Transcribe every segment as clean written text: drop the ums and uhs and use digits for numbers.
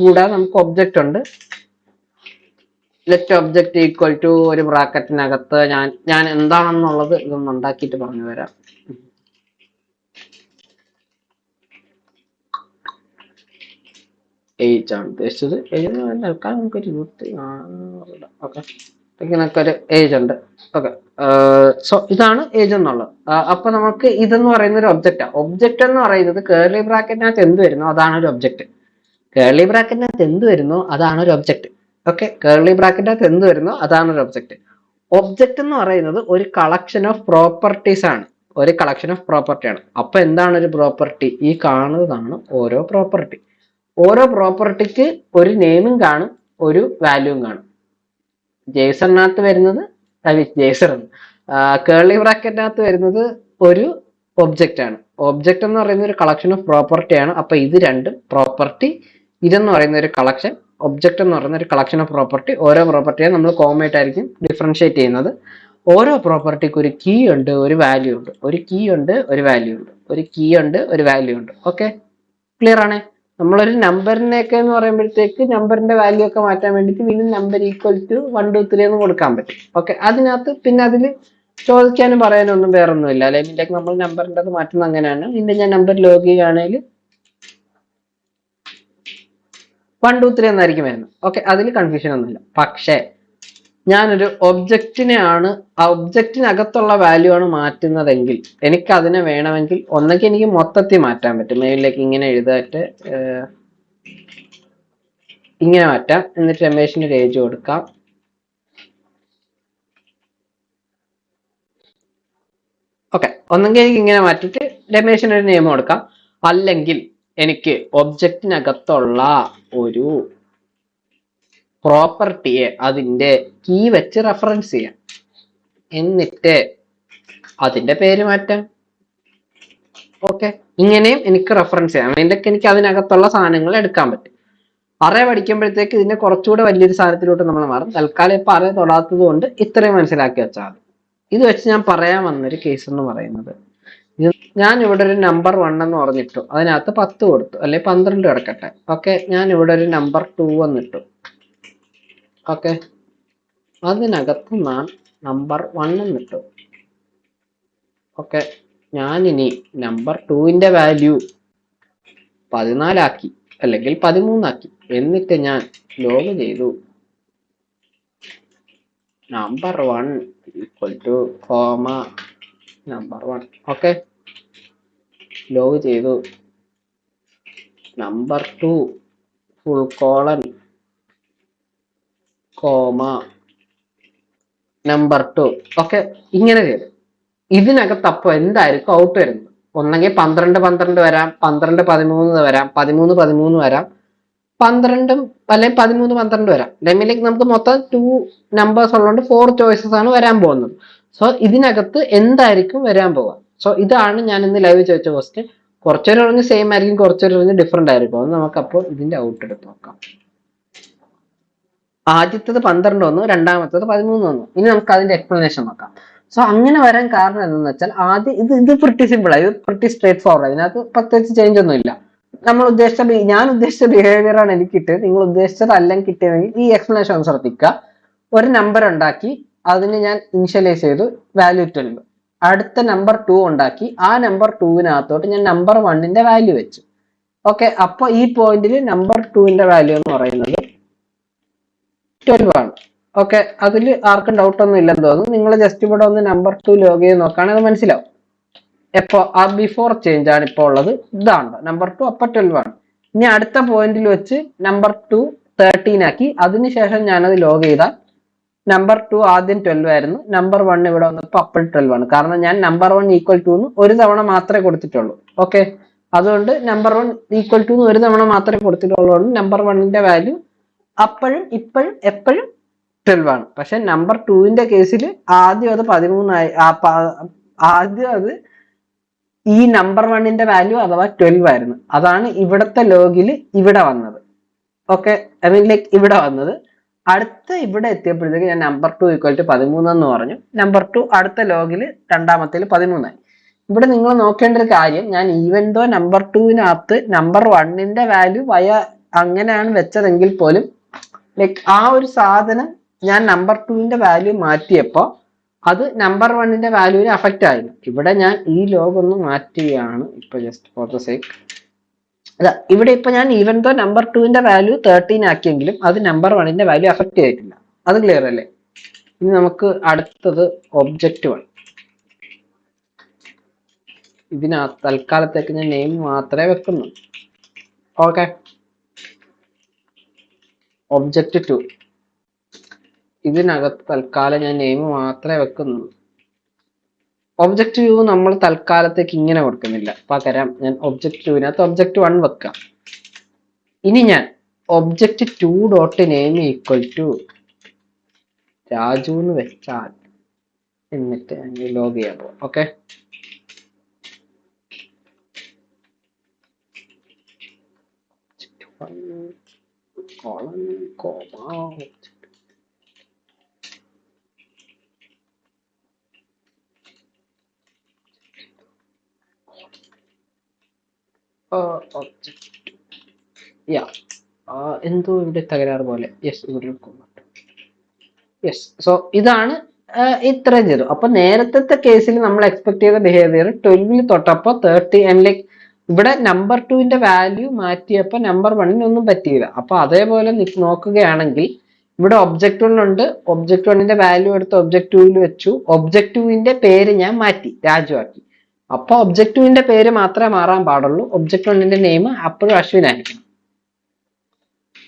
കൂടാതെ നമുക്ക് ഒബ്ജക്റ്റ് ഉണ്ട്. ലെറ്റ് ഒബ്ജക്റ്റ് ഈക്വൽ ടു ഒരു ബ്രാക്കറ്റിനകത്ത് ഞാൻ എന്താണെന്നുള്ളത് ഇതൊന്ന് ഉണ്ടാക്കിയിട്ട് പറഞ്ഞു തരാം. ഏജ് ആണ് ഉദ്ദേശിച്ചത്. ഏജ് തൽക്കാലം നമുക്കൊരു 26. ഓക്കെ, ഇങ്ങനൊക്കെ ഒരു ഏജ് ഉണ്ട്. ഓക്കെ, സോ ഇതാണ് ഏജ് എന്നുള്ളത്. അപ്പൊ നമുക്ക് ഇതെന്ന് പറയുന്ന ഒരു ഒബ്ജക്റ്റാണ്. ഒബ്ജക്റ്റ് എന്ന് പറയുന്നത് കേർലി ബ്രാക്കറ്റിനകത്ത് എന്ത് വരുന്നോ അതാണ് ഒരു ഒബ്ജക്റ്റ്. കേർലി ബ്രാക്കറ്റിനകത്ത് എന്ത് വരുന്നോ അതാണ് ഒരു ഒബ്ജക്റ്റ്. ഓക്കെ, കേർലി ബ്രാക്കറ്റിനകത്ത് എന്ത് വരുന്നോ അതാണ് ഒരു ഒബ്ജക്റ്റ്. ഒബ്ജക്റ്റ് എന്ന് പറയുന്നത് ഒരു കളക്ഷൻ ഓഫ് പ്രോപ്പർട്ടീസ് ആണ്. ഒരു കളക്ഷൻ ഓഫ് പ്രോപ്പർട്ടി ആണ്. അപ്പൊ എന്താണ് ഒരു പ്രോപ്പർട്ടി? ഈ കാണുന്നതാണ് ഓരോ പ്രോപ്പർട്ടി. ഓരോ പ്രോപ്പർട്ടിക്ക് ഒരു നെയിമും കാണും, ഒരു വാല്യൂവും കാണും. ജേസണിനകത്ത് വരുന്നത് ജേസൺ, കേർലി ബ്രാക്കറ്റിനകത്ത് വരുന്നത് ഒരു ഒബ്ജക്റ്റ് ആണ്. ഒബ്ജക്റ്റ് എന്ന് പറയുന്ന ഒരു കളക്ഷൻ ഓഫ് പ്രോപ്പർട്ടി ആണ്. അപ്പൊ ഇത് രണ്ടും പ്രോപ്പർട്ടി, ഇതെന്ന് പറയുന്ന ഒരു കളക്ഷൻ, ഒബ്ജക്റ്റ് എന്ന് പറയുന്ന ഒരു കളക്ഷൻ ഓഫ് പ്രോപ്പർട്ടി. ഓരോ പ്രോപ്പർട്ടിയെ നമ്മൾ കോമായിട്ടായിരിക്കും ഡിഫറൻഷിയേറ്റ് ചെയ്യുന്നത്. ഓരോ പ്രോപ്പർട്ടിക്ക് ഒരു കീ ഉണ്ട്, ഒരു വാല്യൂ ഉണ്ട്. ഒരു കീ ഉണ്ട്, ഒരു വാല്യൂ ഉണ്ട്. ഒരു കീ ഉണ്ട്, ഒരു വാല്യൂ ഉണ്ട്. ഓക്കെ, ക്ലിയർ ആണ്. നമ്മളൊരു നമ്പറിനെയൊക്കെ എന്ന് പറയുമ്പോഴത്തേക്ക് നമ്പറിന്റെ വാല്യൂ ഒക്കെ മാറ്റാൻ വേണ്ടിയിട്ട് വീണ്ടും നമ്പർ ഈക്വൽ ടു 1 2 3 എന്ന് കൊടുക്കാൻ പറ്റും. ഓക്കെ, അതിനകത്ത് പിന്നെ അതിൽ ചോദിക്കാനും പറയാനും ഒന്നും വേറെ ഒന്നുമില്ല. അല്ലെങ്കിൽ നമ്മൾ നമ്പറിൻ്റെ അത് മാറ്റുന്നത് അങ്ങനെയാണ്. പിന്നെ ഞാൻ നമ്പർ ലോഗ് ചെയ്യുകയാണെങ്കിൽ 1 2 3 എന്നായിരിക്കും വരുന്നത്. ഓക്കെ, അതിൽ കൺഫ്യൂഷൻ ഒന്നുമില്ല. പക്ഷേ ഞാനൊരു ഒബ്ജക്റ്റിനെയാണ്, ആ ഒബ്ജക്റ്റിനകത്തുള്ള വാല്യൂ ആണ് മാറ്റുന്നതെങ്കിൽ എനിക്ക് അതിനെ വേണമെങ്കിൽ ഒന്നെങ്കിൽ എനിക്ക് മൊത്തത്തിൽ മാറ്റാൻ പറ്റും. മെയിലേക്ക് ഇങ്ങനെ എഴുതായിട്ട് ഇങ്ങനെ മാറ്റാം. എന്നിട്ട് രമേശിന് ഒരു ഏജ് കൊടുക്കാം. ഓക്കെ, ഒന്നെങ്കിൽ എനിക്ക് ഇങ്ങനെ മാറ്റിയിട്ട് രമേശിന് ഒരു നെയിം കൊടുക്കാം. അല്ലെങ്കിൽ എനിക്ക് ഒബ്ജക്റ്റിനകത്തുള്ള ഒരു പ്രോപ്പർട്ടിയെ അതിന്റെ കീ വെച്ച് റെഫറൻസ് ചെയ്യാം, എന്നിട്ട് അതിന്റെ പേര് മാറ്റാം. ഓക്കെ, ഇങ്ങനെയും എനിക്ക് റെഫറൻസ് ചെയ്യാം. എനിക്ക് അതിനകത്തുള്ള സാധനങ്ങൾ എടുക്കാൻ പറ്റും. അറേ പഠിക്കുമ്പോഴത്തേക്ക് ഇതിന്റെ കുറച്ചുകൂടെ വലിയൊരു സാധനത്തിലോട്ട് നമ്മൾ മാറും. തൽക്കാലം ഇപ്പൊ അറേ തൊടാത്തത് കൊണ്ട് ഇത്രയും മനസ്സിലാക്കി വെച്ചാൽ മതി. ഇത് വെച്ച് ഞാൻ പറയാൻ വന്നൊരു കേസ് എന്ന് പറയുന്നത്, ഞാൻ ഇവിടെ ഒരു നമ്പർ 1 എന്ന് പറഞ്ഞിട്ടു, അതിനകത്ത് 10 കൊടുത്തു, അല്ലെ 12 കിടക്കട്ടെ. ഓക്കെ, ഞാൻ ഇവിടെ ഒരു നമ്പർ 2 എന്നിട്ടു. ഓക്കെ, അതിനകത്ത് ഞാൻ നമ്പർ 1 എന്നിട്ടു. ഓക്കെ, ഞാനിനി നമ്പർ 2ന്റെ വാല്യൂ 14 ആക്കി, അല്ലെങ്കിൽ 13 ആക്കി. എന്നിട്ട് ഞാൻ ലോഗ് ചെയ്തു number 1 equal to comma number 1. Okay, log ചെയ്തു number 2 full colon comma number 2. Okay, ഇങ്ങനെ ചെയ്തു. ഇതിനകത്ത് അപ്പോൾ എന്തായിരിക്കും ഔട്ട് വരുന്നത്? ഒന്നെങ്കിൽ 12 12 വരാം, 12 13 വരാം, 13 13 വരാം, 12 അല്ലെങ്കിൽ 13 12 വരാം. ഡെമിലേക്ക് നമുക്ക് മൊത്തം 2 നമ്പേഴ്സ് ഉള്ളതുകൊണ്ട് 4 ചോയ്സസ് ആണ് വരാൻ പോകുന്നത്. സോ ഇതിനകത്ത് എന്തായിരിക്കും വരാൻ പോവുക? സോ ഇതാണ് ഞാൻ ഇന്ന് ലൈവ് ചോദിച്ച ക്വസ്റ്റ്യൻ. കുറച്ചൊരു പറഞ്ഞ് സെയിം ആയിരിക്കും, കുറച്ചൊരു പറഞ്ഞ് ഡിഫറെന്റ് ആയിരിക്കും. അത് നമുക്കപ്പോൾ ഇതിന്റെ ഔട്ട് എടുത്ത് നോക്കാം. ആദ്യത്തത് 12 വന്നു, രണ്ടാമത്തത് 13 വന്നു. ഇനി നമുക്ക് അതിന്റെ എക്സ്പ്ലനേഷൻ നോക്കാം. സോ അങ്ങനെ വരാൻ കാരണം എന്താണെന്ന് വെച്ചാൽ ആദ്യം ഇത് പ്രിറ്റി സിമ്പിൾ ആണ്, ഇത് പ്രിറ്റി സ്ട്രേറ്റ് ഫോർവേഡ്. ഇതിനകത്ത് പ്രത്യേകിച്ച് ചേഞ്ച് ഒന്നും ഇല്ല. ഞാൻ ഉദ്ദേശിച്ച ബിഹേവിയർ ആണ് എനിക്ക് കിട്ടിയത്. നിങ്ങൾ ഉദ്ദേശിച്ചത് അല്ലെങ്കിൽ കിട്ടിയതെങ്കിൽ ഈ എക്സ്പ്ലനേഷൻ ഒന്ന് ശ്രദ്ധിക്കുക. ഒരു നമ്പർ ഉണ്ടാക്കി, അതിന് ഞാൻ ഇനിഷ്യലൈസ് ചെയ്തു വാല്യൂ 12. അടുത്ത നമ്പർ 2 ഉണ്ടാക്കി, ആ നമ്പർ 2വിനകത്തോട്ട് ഞാൻ നമ്പർ 1ന്റെ വാല്യൂ വെച്ചു. ഓക്കെ, അപ്പൊ ഈ പോയിന്റിൽ നമ്പർ 2ന്റെ വാല്യൂ എന്ന് പറയുന്നത് 12 ആണ്. ഓക്കെ, അതിൽ ആർക്കും ഡൗട്ട് ഒന്നും ഇല്ലെന്ന് തോന്നുന്നു. നിങ്ങൾ ജസ്റ്റ് ഇവിടെ ഒന്ന് നമ്പർ 2 ലോഗ് ചെയ്ത് നോക്കുകയാണെങ്കിൽ അത് മനസ്സിലാവും. എപ്പോ ആ ബിഫോർ ചേഞ്ച് ആണ് ഇപ്പോൾ ഉള്ളത്. ഇതാണ് നമ്പർ 2, അപ്പൊ 12 ആണ്. ഇനി അടുത്ത പോയിന്റിൽ വെച്ച് നമ്പർ 2 13 ആക്കി. അതിനുശേഷം ഞാനത് ലോഗ് ചെയ്താൽ നമ്പർ 2 ആദ്യം 12 ആയിരുന്നു, നമ്പർ 1 ഇവിടെ വന്നപ്പോൾ അപ്പോൾ 12 ആണ്. കാരണം ഞാൻ നമ്പർ 1 ഈക്വൽ ടു ഒരു തവണ മാത്രമേ കൊടുത്തിട്ടുള്ളൂ. ഓക്കെ, അതുകൊണ്ട് നമ്പർ 1 ഈക്വൽ ടു ഒരു തവണ മാത്രമേ കൊടുത്തിട്ടുള്ളൂ. നമ്പർ 1ന്റെ വാല്യൂ അപ്പോഴും ഇപ്പോഴും എപ്പോഴും 12 ആണ്. പക്ഷെ നമ്പർ 2ന്റെ കേസിൽ ആദ്യം അത് 13 ആയി. ആദ്യം അത് ഈ നമ്പർ 1ന്റെ വാല്യൂ അഥവാ 12 ആയിരുന്നു. അതാണ് ഇവിടത്തെ ലോഗിൽ ഇവിടെ വന്നത്. ഓക്കെ, ഐ മീൻ ലൈക്ക് ഇവിടെ വന്നത്. അടുത്ത ഇവിടെ എത്തിയപ്പോഴത്തേക്ക് ഞാൻ നമ്പർ 2 ഈക്വൽ ടു 13 എന്ന് പറഞ്ഞു. നമ്പർ 2 അടുത്ത ലോഗിൽ രണ്ടാമത്തേൽ 13 ആയി. ഇവിടെ നിങ്ങൾ നോക്കേണ്ട ഒരു കാര്യം, ഞാൻ ഈവൻ ദോ നമ്പർ 2വിനകത്ത് നമ്പർ 1ന്റെ വാല്യൂ അങ്ങനെയാണ് വെച്ചതെങ്കിൽ പോലും ലൈക്ക് ആ ഒരു സാധനം ഞാൻ നമ്പർ 2ന്റെ വാല്യൂ മാറ്റിയപ്പോ അത് നമ്പർ 1ന്റെ വാല്യൂവിനെ അഫക്റ്റ് ആയില്ല. ഇവിടെ ഞാൻ ഈ ലോഗ് ഒന്ന് മാറ്റുകയാണ് ഇപ്പൊ ജസ്റ്റ് ഫോർ ദ സേക്ക്. അതാ ഇവിടെ ഇപ്പൊ ഞാൻ ഈവൻ ദോ നമ്പർ 2ന്റെ വാല്യൂ 13 ആക്കിയെങ്കിലും അത് നമ്പർ 1ന്റെ വാല്യൂ അഫക്റ്റ് ചെയ്തിട്ടില്ല. അത് ക്ലിയർ അല്ലേ? ഇനി നമുക്ക് അടുത്തത് ഒബ്ജക്റ്റ് 1. ഇതിനകത്ത് തൽക്കാലത്തേക്ക് ഞാൻ നെയിം മാത്രമേ വെക്കുന്നു. ഓക്കെ, ഒബ്ജക്റ്റ് 2 ഇതിനകത്ത് തൽക്കാലം ഞാൻ നെയിം മാത്രമേ വെക്കുന്നു. ഒബ്ജക്റ്റ് 2 നമ്മൾ തൽക്കാലത്തേക്ക് ഇങ്ങനെ കൊടുക്കുന്നില്ല, പകരം ഞാൻ ഒബ്ജക്റ്റ് 2വിനകത്ത് ഒബ്ജക്റ്റ് 1 വെക്കാം. ഇനി ഞാൻ object 2 dot name equal to Raju എന്ന് വെച്ചാൽ എന്നിട്ട് ലോഗ് ചെയ്യാൻ പോകും. ഓക്കെ, എന്തോ ഇവിടെ തകരാറ് പോലെ. യെസ്, ഇവിടെ യെസ്. സോ ഇതാണ് ഇത്രയും ചെയ്തു. അപ്പൊ നേരത്തെ കേസിൽ നമ്മൾ എക്സ്പെക്ട് ചെയ്ത ബിഹേവിയർ 12 തൊട്ടപ്പോ 30 ആൻഡ് ലൈക്ക് ഇവിടെ നമ്പർ 2ന്റെ വാല്യൂ മാറ്റിയപ്പോ നമ്പർ 1ന് ഒന്നും പറ്റിയില്ല. അപ്പൊ അതേപോലെ നോക്കുകയാണെങ്കിൽ ഇവിടെ ഒബ്ജക്റ്റ് 1 ഉണ്ട്. ഒബ്ജക്റ്റ് 1ന്റെ വാല്യൂ എടുത്ത് ഒബ്ജക്റ്റ് 2വിൽ വെച്ചു. ഒബ്ജക്റ്റ് 2വിന്റെ പേര് ഞാൻ മാറ്റി, രാജു ആക്കി. അപ്പൊ ഒബ്ജക്റ്റ് 2വിന്റെ പേര് മാത്രമേ മാറാൻ പാടുള്ളൂ. ഒബ്ജക്റ്റ് 1ന്റെ നെയിം അപ്പോഴും അശ്വിൻ ആയിരിക്കണം.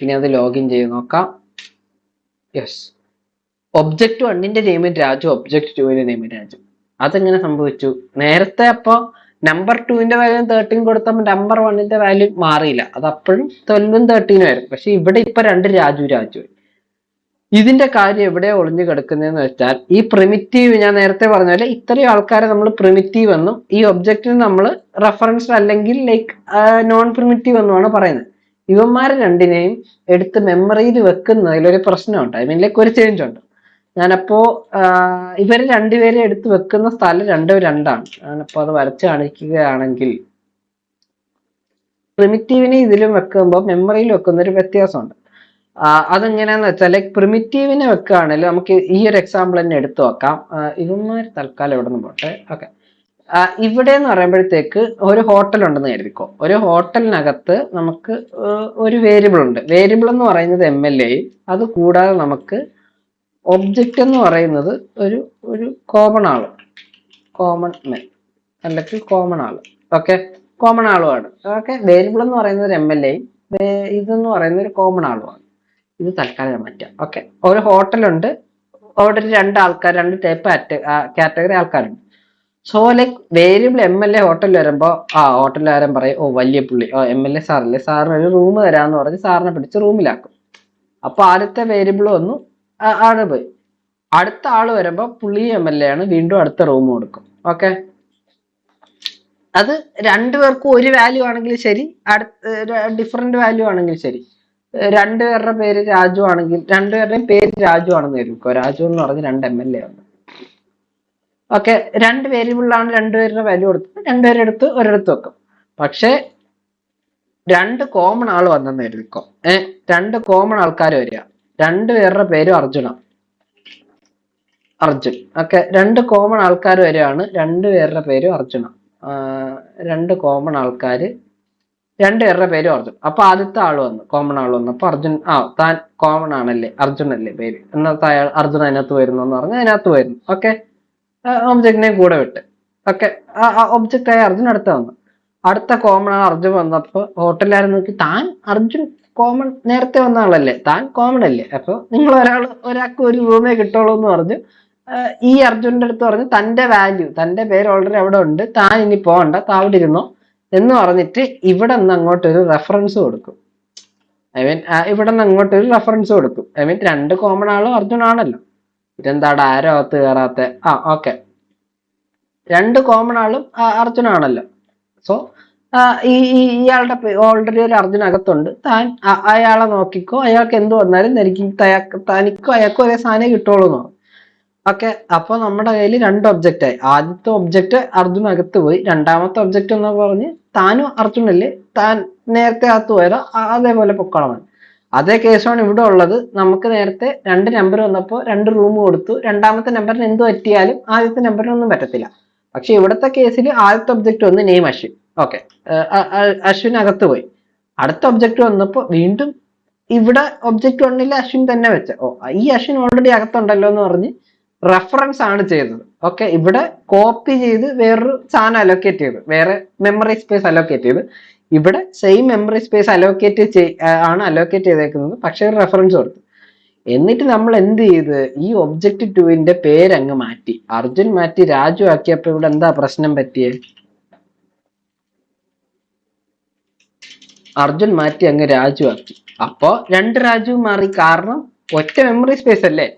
ഇനി അത് ലോഗിൻ ചെയ്ത് നോക്കാം. യെസ്, ഒബ്ജക്റ്റ് 1ന്റെ നെയിം രാജു, ഒബ്ജക്റ്റ് 2വിന്റെ നെയിം രാജു. അതെങ്ങനെ സംഭവിച്ചു? നേരത്തെ അപ്പൊ നമ്പർ 2ന്റെ വാല്യൂ 13 കൊടുത്തപ്പോൾ നമ്പർ 1ന്റെ വാല്യൂ മാറിയില്ല, അത് അപ്പോഴും 12ഉം 13ഉം ആയിരുന്നു. പക്ഷെ ഇവിടെ ഇപ്പൊ രണ്ട് രാജു. ഇതിന്റെ കാര്യം എവിടെ ഒളിഞ്ഞു കിടക്കുന്നതെന്ന് വെച്ചാൽ ഈ പ്രിമിറ്റീവ് ഞാൻ നേരത്തെ പറഞ്ഞ പോലെ ഇത്രയും ആൾക്കാരെ നമ്മൾ പ്രിമിറ്റീവ് എന്നും ഈ ഒബ്ജക്റ്റിന് നമ്മൾ റെഫറൻസ് അല്ലെങ്കിൽ ലൈക്ക് നോൺ പ്രിമിറ്റീവ് എന്നുമാണ് പറയുന്നത്. ഇവന്മാരെ രണ്ടിനെയും എടുത്ത് മെമ്മറിയിൽ വെക്കുന്നതിൽ ഒരു പ്രശ്നമുണ്ട്. ഐ മീൻ ലൈക്ക് ഒരു ചേഞ്ച് ഉണ്ട്. ഞാനപ്പോ ഇവര് രണ്ടുപേരെ എടുത്ത് വെക്കുന്ന സ്ഥലം രണ്ടാണ്. ഞാനപ്പോ അത് വരച്ച് കാണിക്കുകയാണെങ്കിൽ പ്രിമിറ്റീവിനെ ഇതിലും വെക്കുമ്പോൾ മെമ്മറിയിൽ വെക്കുന്ന ഒരു വ്യത്യാസമുണ്ട്. അതെങ്ങനെയാന്ന് വെച്ചാൽ ലൈക്ക് പ്രിമിറ്റീവിനെ വെക്കുകയാണെങ്കിൽ നമുക്ക് ഈ ഒരു എക്സാമ്പിൾ തന്നെ എടുത്തു വെക്കാം. ഇവന്മാർ തൽക്കാലം എവിടെ നിന്ന് പോട്ടെ. ഓക്കെ, ഇവിടെ എന്ന് പറയുമ്പോഴത്തേക്ക് ഒരു ഹോട്ടൽ ഉണ്ടെന്ന് കരുതിക്കോ. ഒരു ഹോട്ടലിനകത്ത് നമുക്ക് ഒരു വേരിയബിൾ ഉണ്ട്. വേരിയബിൾ എന്ന് പറയുന്നത് MLA. അത് കൂടാതെ നമുക്ക് ഒബ്ജക്റ്റ് എന്ന് പറയുന്നത് ഒരു കോമൺ ആള്, കോമൺ മെൻ അല്ലെങ്കിൽ കോമൺ ആള്. ഓക്കെ, കോമൺ ആളുമാണ്. ഓക്കെ, വേരിയബിൾ എന്ന് പറയുന്നത് MLA, ഇതെന്ന് പറയുന്നത് ഒരു കോമൺ ആളുമാണ്. ഇത് തൽക്കാലം മാറ്റാം. ഓക്കെ, ഒരു ഹോട്ടലുണ്ട്. അവിടെ രണ്ട് ടൈപ്പ് കാറ്റഗറി ആൾക്കാരുണ്ട്. സോ ലൈക്ക് വേരിയബിൾ MLA ഹോട്ടലിൽ വരുമ്പോ ഹോട്ടലുകാരൻ പറയും, ഓ വലിയ പുള്ളി, MLA സാറല്ലേ, സാറിന് ഒരു റൂം തരാന്ന് പറഞ്ഞ് സാറിനെ പിടിച്ച് റൂമിലാക്കും. അപ്പൊ ആദ്യത്തെ വേരിയബിൾ വന്നു, ആള് പോയി. അടുത്ത ആള് വരുമ്പോ പുള്ളി MLA ആണ്, വീണ്ടും അടുത്ത റൂം കൊടുക്കും. ഓക്കെ, അത് രണ്ടുപേർക്കും ഒരു വാല്യൂ ആണെങ്കിലും ശരി, ഡിഫറെന്റ് വാല്യൂ ആണെങ്കിലും ശരി. രണ്ടുപേരുടെ പേര് രാജു ആണെങ്കിൽ രണ്ടുപേരുടെയും പേര് രാജു ആണെന്ന് കരുതിക്കോ. രാജു എന്ന് പറഞ്ഞ് 2 MLA ഉണ്ട്. ഓക്കെ, രണ്ട് വേരിയബിളിലാണ് രണ്ടുപേരുടെ വാല്യൂ കൊടുത്തത്. രണ്ടുപേരെടുത്ത് ഒരിടത്ത് വെക്കും. പക്ഷെ രണ്ട് കോമൺ ആൾ വന്നെന്ന് കരുതിക്കോ. രണ്ട് കോമൺ ആൾക്കാർ വരിക. രണ്ടുപേരുടെ പേരും അർജുൻ. ഓക്കെ, രണ്ട് കോമൺ ആൾക്കാർ വരികയാണ്. രണ്ടുപേരുടെ പേരും അർജുന. രണ്ട് കോമൺ ആൾക്കാര്, രണ്ടുപേരുടെ പേരും അർജുൻ. അപ്പൊ ആദ്യത്തെ ആള് വന്നു, കോമൺ ആള് വന്നു. അപ്പൊ അർജുൻ, താൻ കോമൺ ആണല്ലേ, അർജുൻ അല്ലേ പേര്, എന്നത്തെ അയാൾ അർജുൻ അതിനകത്ത് വരുന്നു എന്ന് പറഞ്ഞ് അതിനകത്ത് വരുന്നു. ഓക്കെ, ഒബ്ജക്റ്റിനെ കൂടെ വിട്ട്. ഓക്കെ, ഒബ്ജക്റ്റ് ആയ അർജുൻ അടുത്ത വന്നു. അടുത്ത കോമൺ ആൾ അർജുൻ വന്നപ്പോ ഹോട്ടലുകാരൻ നോക്കി, താൻ അർജുൻ കോമൺ നേരത്തെ വന്ന ആളല്ലേ, താൻ കോമൺ അല്ലേ, അപ്പൊ നിങ്ങൾ ഒരാൾക്ക് ഒരു റൂമേ കിട്ടുള്ളൂ എന്ന് പറഞ്ഞു. ഈ അർജുന്റെ അടുത്ത് പറഞ്ഞു തന്റെ വാല്യൂ, തന്റെ പേര് ഓൾറെഡി അവിടെ ഉണ്ട്, താൻ ഇനി പോകണ്ട, താവിടെ ഇരുന്നോ എന്ന് പറഞ്ഞിട്ട് ഇവിടെ നിന്ന് അങ്ങോട്ടൊരു റെഫറൻസ് കൊടുക്കും. ഐ മീൻ ഇവിടെ നിന്ന് അങ്ങോട്ടൊരു റെഫറൻസ് കൊടുക്കും. ഐ മീൻ രണ്ട് കോമൺ ആളും അർജുൻ ആണല്ലോ. ഇതെന്താടാ ആരോ അകത്ത് കയറാത്ത? ഓക്കെ, രണ്ട് കോമൺ ആളും അർജുൻ ആണല്ലോ. സോ ഇയാളുടെ ഓൾറെഡി ഒരു അർജുൻ അകത്തുണ്ട്, താൻ അയാളെ നോക്കിക്കോ, അയാൾക്ക് എന്ത് വന്നാലും തനിക്കോ അയാൾക്കും ഒരേ സാധനം കിട്ടുള്ളൂ എന്ന് പറഞ്ഞു. ഓക്കെ, അപ്പൊ നമ്മുടെ കയ്യിൽ രണ്ട് ഒബ്ജക്റ്റ് ആയി. ആദ്യത്തെ ഒബ്ജക്റ്റ് അർജുൻ അകത്ത് പോയി, രണ്ടാമത്തെ ഒബ്ജക്റ്റ് എന്ന് പറഞ്ഞ് താനും അർജുനല്ലേ, താൻ നേരത്തെ അകത്ത് പോയതോ അതേപോലെ പൊക്കോളാം. അതേ കേസാണ് ഇവിടെ ഉള്ളത്. നമുക്ക് നേരത്തെ രണ്ട് നമ്പർ വന്നപ്പോൾ രണ്ട് റൂം കൊടുത്തു. രണ്ടാമത്തെ നമ്പറിന് എന്ത് പറ്റിയാലും ആദ്യത്തെ നമ്പറിനൊന്നും പറ്റത്തില്ല. പക്ഷെ ഇവിടുത്തെ കേസിൽ ആദ്യത്തെ ഒബ്ജക്റ്റ് വന്ന് നെയിം അശ്വിൻ. ഓക്കെ, അശ്വിൻ അകത്ത് പോയി. അടുത്ത ഒബ്ജക്റ്റ് വന്നപ്പോൾ വീണ്ടും ഇവിടെ ഒബ്ജക്റ്റ് വണ്ണിൽ അശ്വിൻ തന്നെ വെച്ച, ഈ അശ്വിൻ ഓൾറെഡി അകത്തുണ്ടല്ലോ എന്ന് പറഞ്ഞ് റെഫറൻസ് ആണ് ചെയ്തത്. ഓക്കെ, ഇവിടെ കോപ്പി ചെയ്ത് വേറൊരു സാധനം അലോക്കേറ്റ് ചെയ്ത്, വേറെ മെമ്മറി സ്പേസ് അലോക്കേറ്റ് ചെയ്ത്, ഇവിടെ സെയിം മെമ്മറി സ്പേസ് ആണ് അലോക്കേറ്റ് ചെയ്തേക്കുന്നത്, പക്ഷെ ഒരു റെഫറൻസ് കൊടുത്തു. എന്നിട്ട് നമ്മൾ എന്ത് ചെയ്ത് ഈ ഒബ്ജക്റ്റ് 2ന്റെ പേരങ്ങ് മാറ്റി, അർജുൻ മാറ്റി രാജു ആക്കിയപ്പോ ഇവിടെ എന്താ പ്രശ്നം പറ്റിയത്? അർജുൻ മാറ്റി അങ്ങ് രാജു ആക്കി. അപ്പോ രണ്ട് രാജു മാറി, കാരണം ഒറ്റ മെമ്മറി സ്പേസ് അല്ലേ.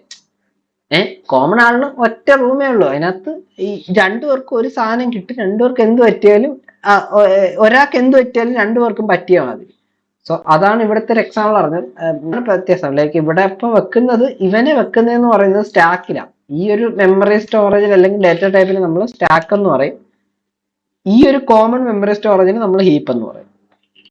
കോമൺ ആളിന് ഒറ്റ റൂമേ ഉള്ളൂ. അതിനകത്ത് ഈ രണ്ടുപേർക്കും ഒരു സാധനം കിട്ടും. രണ്ടുപേർക്ക് എന്ത് പറ്റിയാലും ഒരാൾക്ക് എന്ത് പറ്റിയാലും രണ്ടുപേർക്കും പറ്റിയാൽ മതി. സോ അതാണ് ഇവിടുത്തെ ഒരു എക്സാമ്പിൾ പറഞ്ഞത്. വ്യത്യാസം ലൈക്ക് ഇവിടെ ഇപ്പൊ വെക്കുന്നത്, ഇവനെ വെക്കുന്നതെന്ന് പറയുന്നത് സ്റ്റാക്കിലാണ്. ഈ ഒരു മെമ്മറി സ്റ്റോറേജിൽ അല്ലെങ്കിൽ ഡാറ്റ ടൈപ്പിൽ നമ്മൾ സ്റ്റാക്ക് എന്ന് പറയും. ഈ ഒരു കോമൺ മെമ്മറി സ്റ്റോറേജിന് നമ്മൾ ഹീപ്പ് എന്ന് പറയും.